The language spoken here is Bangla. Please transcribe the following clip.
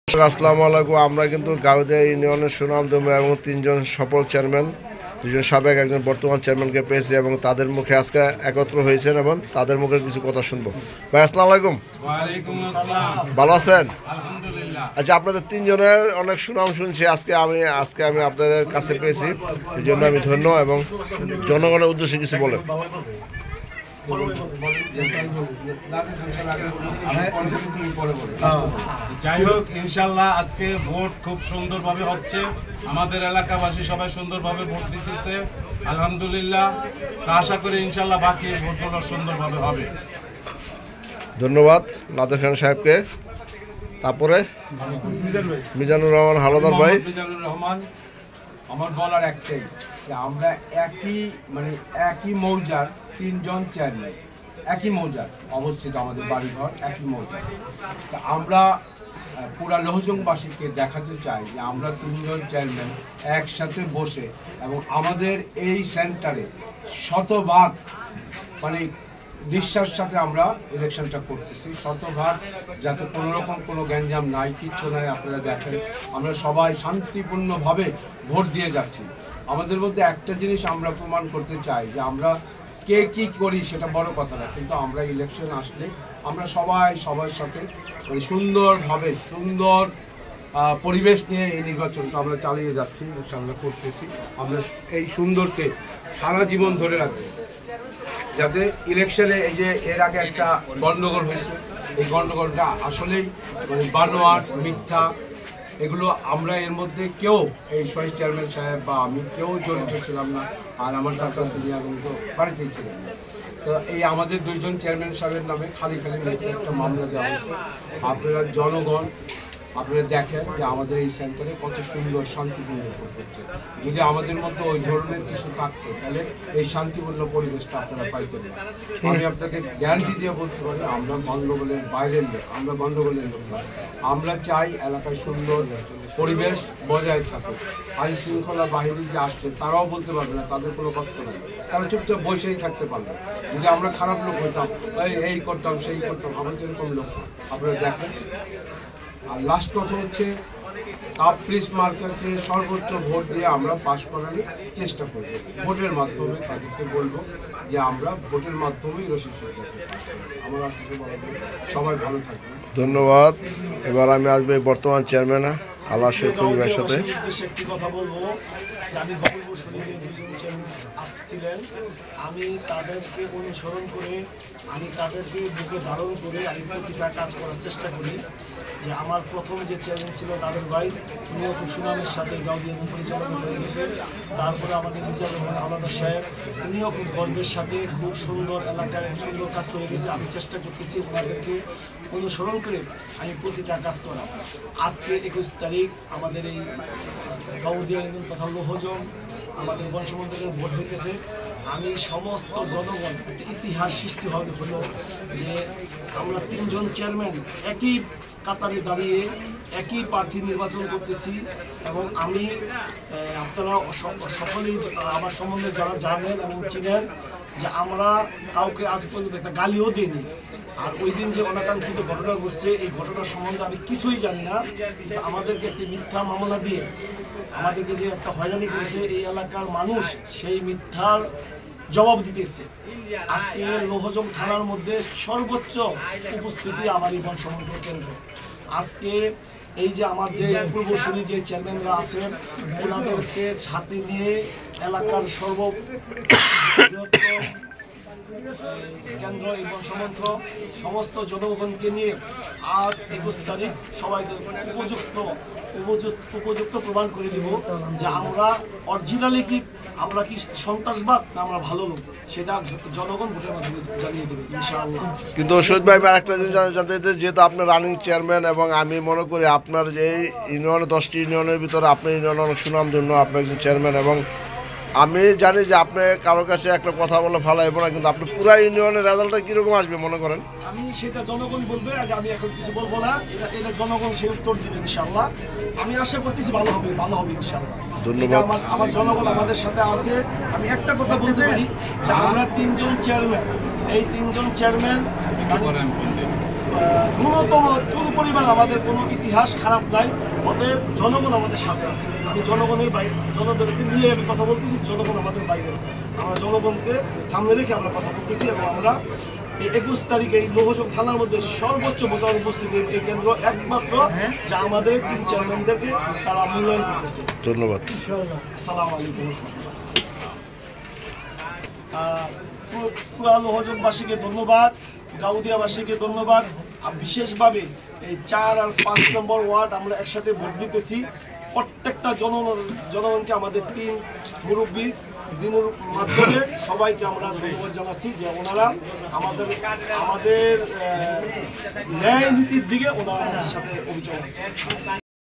আসসালামু আলাইকুম। আমরা কিন্তু গাউদিয়া ইউনিয়নের সুনামধন্য এবং 3 জন সফল চেয়ারম্যান, 2 জন সাবেক, একজন বর্তমান চেয়ারম্যানকে পেয়েছি এবং তাদের মুখে আজকে একত্র হয়েছেন এবং তাদের মুখে কিছু কথা শুনবো। ভাই আসসালামু আলাইকুম। ওয়ালাইকুম আসসালাম। ভালো আছেন? আলহামদুলিল্লাহ। আচ্ছা, আপনাদের 3 জনের অনেক সুনাম শুনছি, আজকে আমি আপনাদের কাছে পেয়েছি, এই জন্য আমি ধন্য এবং জনগণের উদ্দেশ্যে কিছু বলেন। যাই হোক, ইনশাল্লাহ আজকে ভোট খুব সুন্দরভাবে হচ্ছে। আমাদের এলাকাবাসী সবাই সুন্দরভাবে ভোট দিতেছে, আলহামদুলিল্লাহ। তা আশা করি ইনশাল্লাহ বাকি ভোটগুলো সুন্দরভাবে হবে। ধন্যবাদ নাদের খান সাহেবকে। তারপরে মিজানুর রহমান হালদার ভাই। মিজানুর রহমান, আমার বলার একটাই যে আমরা একই মৌজার 3 জন চেয়ারম্যান, একই মৌজার অবস্থিত, আমাদের বাড়িঘর একই মৌজার। তা আমরা পুরা লৌহজংবাসীকে দেখাতে চাই যে আমরা 3 জন চেয়ারম্যান একসাথে বসে এবং আমাদের এই সেন্টারে শতভাগ বিশ্বাস সাথে আমরা ইলেকশনটা করতেছি, শতভাগ, যাতে কোনো রকম কোনো গ্যাঞ্জাম নাই, কিচ্ছু নাই। আপনারা দেখেন আমরা সবাই শান্তিপূর্ণভাবে ভোট দিয়ে যাচ্ছি। আমাদের মধ্যে একটা জিনিস আমরা প্রমাণ করতে চাই যে আমরা কে কী করি সেটা বড় কথা না, কিন্তু আমরা ইলেকশন আসলে আমরা সবাই সবার সাথে সুন্দরভাবে সুন্দর পরিবেশ নিয়ে এই নির্বাচনটা আমরা চালিয়ে যাচ্ছি, আমরা করতেছি। আমরা এই সুন্দরকে সারা জীবন ধরে রাখছি, যাতে ইলেকশনে এই যে এর আগে একটা গণ্ডগোল হয়েছে, এই গণ্ডগোলটা আসলেই বানোয়াট, মিথ্যা, এগুলো আমরা এর মধ্যে কেউ, এই শহীদ চেয়ারম্যান সাহেব বা আমি, কেউ জড়িত ছিলাম না। আর আমার চাচা সিনিয়র তো বাড়িতেই ছিলেন না। তো এই আমাদের 2 জন চেয়ারম্যান সাহেবের নামে খালি মিথ্যা একটা মামলা দেওয়া হয়েছে। আপনারা জনগণ আপনারা দেখেন যে আমাদের এই সেন্টারে কত সুন্দর শান্তিপূর্ণ ভোট হচ্ছে। যদি আমাদের মধ্যে ওই ধরনের কিছু থাকতো তাহলে এই শান্তিপূর্ণ পরিবেশটা আপনারা পাইতেন না। আমি আপনাদের গ্যারান্টি দিয়ে বলতে পারি আমরা গণ্ডগোলের বাইরের লোক, আমরা গণ্ডগোলের লোক না। আমরা চাই এলাকায় সুন্দর পরিবেশ বজায় থাকুক। আইন শৃঙ্খলা বাহিনী যে আসছে তারাও বলতে পারবে না, তাদের কোনো কষ্ট নেই, তারা চুপচাপ বসেই থাকতে পারবে। যদি আমরা খারাপ লোক হইতাম, এই করতাম সেই করতাম, আমরা যেরকম লোক না। আপনারা দেখেন। আর লাস্ট কথা হচ্ছে, কাপ-ফ্রিজ মার্কারকে সর্বোচ্চ ভোট দিয়ে আমরা পাশ করার চেষ্টা করব। ভোটের মাধ্যমে তাদেরকে বলবো যে আমরা ভোটের মাধ্যমেই রশিদ সরকারকে পাশ করব। আমার আসলে সবাই ভালো থাকবেন। ধন্যবাদ। এবার আমি আসবো বর্তমান চেয়ারম্যান আল্লাহ শহীদ ভাইয়ের সাথে। একটি কথা বলবো যে আমি গফুরপুর শরীফে 2 জন চেয়ারম্যান আসছিলেন, আমি তাদেরকে অনুসরণ করে, আমি তাদেরকে বুকে ধারণ করে আমি প্রতিটা কাজ করার চেষ্টা করি। যে আমার প্রথম যে চেয়ারম্যান ছিল তাদের ভাই, উনিও খুব সুনামের সাথে গাউদিয়া পরিচালনা করে গেছেন। তারপরে আমাদের মিজানুর রহমান হালদার সাহেব, উনিও খুব গর্বের সাথে খুব সুন্দর এলাকায় সুন্দর কাজ করে গেছে। আমি চেষ্টা করতেছি ওনাদেরকে অনুসরণ করে আমি প্রতিটা কাজ করা। আজকে 21 তারিখ আমাদের এই গাউদিয়া ইউনিয়ন তথা লৌহজং আমাদের বনসমুদ্রের ভোট হইতেছে। আমি সমস্ত জনগণ একটা ইতিহাস সৃষ্টি হবে হলো যে আমরা 3 জন চেয়ারম্যান একই কাতারে দাঁড়িয়ে একই প্রার্থী নির্বাচন করতেছি। এবং আমি আপনারা সকলেই আমার সম্বন্ধে যারা জানেন এবং চিনেন যে আমরা কাউকে আজ পর্যন্ত একটা গালিও দিইনি। আর ওই দিন যে অনাকাঙ্ক্ষিত ঘটনা ঘটছে, এই ঘটনার সম্বন্ধে আমি কিছুই জানি না, কিন্তু আমাদেরকে একটি মিথ্যা মামলা দিয়ে আমাদেরকে যে একটা হয়রানি করেছে এই এলাকার মানুষ, সেই মিথ্যার জবাব দিতেছে। আজকে লৌহজং থানার মধ্যে সর্বোচ্চ উপস্থিতি আমার এই বনসমুদ্র কেন্দ্র। আজকে এই যে আমার যে পূর্বসূরি যে চেয়ারম্যানরা আছেন, ওনাদেরকে ছাতি নিয়ে এলাকার সর্ববৃহত্তম কেন্দ্র এবং সমস্ত জনগণকে নিয়ে আজ 21 তারিখ সবাইকে উপযুক্ত প্রমাণ করে দিব যে আমরা অরিজিনালি কি, আমরা কি সন্ত্রাসবাদ না আমরা ভালো লোক, সেটা জনগণ ভোটের মাধ্যমে জানিয়ে দেবে ইনশাআল্লাহ। কিন্তু শহীদ ভাই, আরেকটা জিনিস জানতে চাইতে, যেহেতু আপনার রানিং চেয়ারম্যান এবং আমি মনে করি আপনার যে ইউনিয়নে 10টি ইউনিয়নের ভিতরে আপনার ইউনিয়ন অনেক সুনাম জন্য আপনি একজন চেয়ারম্যান, এবং আমি জানি যে আপনি কারোর কাছে একটা কথা বলে ফালাইব না, কিন্তু আপনি পুরা ইউনিয়নের রেজাল্টটা কীরকম আসবে মনে করেন? আমি সেটা জনগণ বলবে, আগে আমি এখন কিছু বলবো না, এটা জনগণ সে উত্তর দিবে ইনশাআল্লাহ। আমি আশা করতেছি ভালো হবে ইনশাআল্লাহ। ধন্যবাদ। আমার জনগণ আমাদের সাথে আছে। আমি একটা কথা বলতে পারি যে আমরা 3 জন চেয়ারম্যান, এই 3 জন চেয়ারম্যান ন্যূনতম চুল পরিমাণ আমাদের কোনো ইতিহাস খারাপ নাই। অতএব জনগণ আমাদের সাথে আছে। আমি জনগণের বাইরে, জনগণকে নিয়ে আমি কথা বলতেছি, জনগণ আমাদের বাইরে। আমরা জনগণকে সামনে রেখে আমরা কথা বলতেছি এবং আমরা এই 21 তারিখে এই লৌহজং থানার মধ্যে সর্বোচ্চ ভোটার উপস্থিতি এই কেন্দ্র একমাত্র যা আমাদের 3 চেয়ারম্যানদেরকে তারা মূল্যায়ন করতেছে। ধন্যবাদ। আসসালামু আলাইকুম। পুরা লৌহজংবাসীকে ধন্যবাদ, গাউদিয়াবাসীকে ধন্যবাদ। আর বিশেষভাবে এই 4 আর 5 নম্বর ওয়ার্ড আমরা একসাথে ভোট দিতেছি। প্রত্যেকটা জনগণকে আমাদের 3 মুরব্বী দিনের মাধ্যমে সবাইকে আমরা ধন্যবাদ জানাচ্ছি যে ওনারা আমাদের ন্যায় নীতির দিকে ওনারা আমাদের সাথে অভিযোগ আছে।